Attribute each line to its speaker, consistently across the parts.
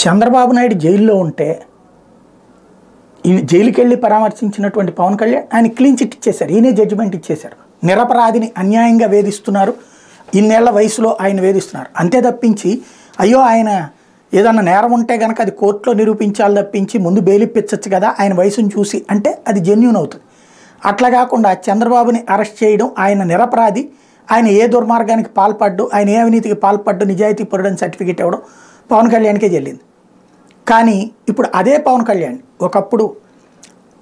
Speaker 1: చంద్రబాబు నాయుడు జైల్లో ఉంటే ఈ జైలుకి వెళ్ళి పరామర్శించినటువంటి పవన్ కళ్యాణ్ ఆయన క్లీన్ చిట్ ఇచ్చేశారు, ఈయనే జడ్జిమెంట్ ఇచ్చేశారు. నిరపరాధిని అన్యాయంగా వేధిస్తున్నారు, ఇన్నేళ్ల వయసులో ఆయన వేధిస్తున్నారు అంతే తప్పించి అయ్యో ఆయన ఏదన్నా నేరం ఉంటే కనుక అది కోర్టులో నిరూపించాలి తప్పించి ముందు బెయిల్ ఇప్పించచ్చు కదా ఆయన వయసును చూసి అంటే అది జెన్యూన్ అవుతుంది. అట్లా కాకుండా చంద్రబాబుని అరెస్ట్ చేయడం, ఆయన నిరపరాధి, ఆయన ఏ దుర్మార్గానికి పాల్పడ్డు, ఆయన ఏ అవినీతికి పాల్పడ్డు, నిజాయితీ పరుడని సర్టిఫికేట్ ఇవ్వడం పవన్ కళ్యాణ్కే చెల్లింది. కానీ ఇప్పుడు అదే పవన్ కళ్యాణ్ ఒకప్పుడు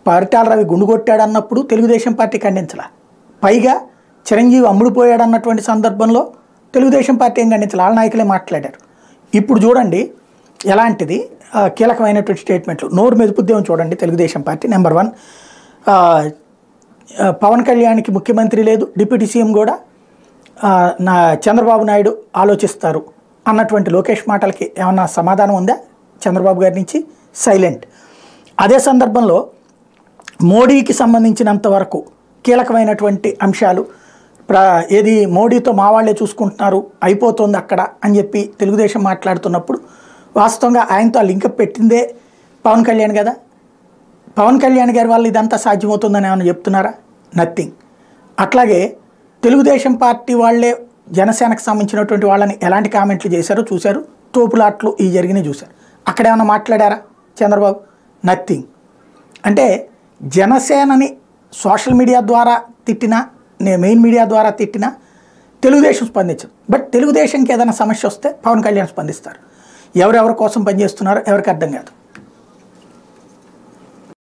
Speaker 1: పరిటాల రవి గుండు కొట్టాడు అన్నప్పుడు తెలుగుదేశం పార్టీ ఖండించలా, పైగా చిరంజీవి అమ్ముడుపోయాడు అన్నటువంటి సందర్భంలో తెలుగుదేశం పార్టీ ఏం ఖండించాలి, వాళ్ళ నాయకులే మాట్లాడారు. ఇప్పుడు చూడండి ఎలాంటిది కీలకమైనటువంటి స్టేట్మెంట్లు, నోరు మెదుపుద్దేమో చూడండి తెలుగుదేశం పార్టీ. నెంబర్ 1, పవన్ కళ్యాణ్కి ముఖ్యమంత్రి లేదు, డిప్యూటీ సీఎం కూడా నా చంద్రబాబు నాయుడు ఆలోచిస్తారు అన్నటువంటి లోకేష్ మాటలకి ఏమన్నా సమాధానం ఉందా చంద్రబాబు గారి నుంచి? సైలెంట్. అదే సందర్భంలో మోడీకి సంబంధించినంత వరకు కీలకమైనటువంటి అంశాలు ఏది మోడీతో మా వాళ్ళే చూసుకుంటున్నారు అయిపోతుంది అక్కడ అని చెప్పి తెలుగుదేశం మాట్లాడుతున్నప్పుడు వాస్తవంగా ఆయనతో లింకప్ పెట్టిందే పవన్ కళ్యాణ్ కదా. పవన్ కళ్యాణ్ గారి వల్ల ఇదంతా సాధ్యమవుతుందని ఏమైనా చెప్తున్నారా? నథింగ్. అట్లాగే తెలుగుదేశం పార్టీ వాళ్ళే జనసేనకు సంబంధించినటువంటి వాళ్ళని ఎలాంటి కామెంట్లు చేశారో చూశారు, తోపులాట్లు ఈ జరిగినవి చూశారు. అక్కడ ఏమైనా మాట్లాడారా చంద్రబాబు? నథింగ్. అంటే జనసేనని సోషల్ మీడియా ద్వారా తిట్టినా, మెయిన్ మీడియా ద్వారా తిట్టినా తెలుగుదేశం స్పందించదు. బట్ తెలుగుదేశంకి ఏదైనా సమస్య వస్తే పవన్ కళ్యాణ్ స్పందిస్తారు. ఎవరెవరి కోసం పనిచేస్తున్నారో ఎవరికి అర్థం కాదు.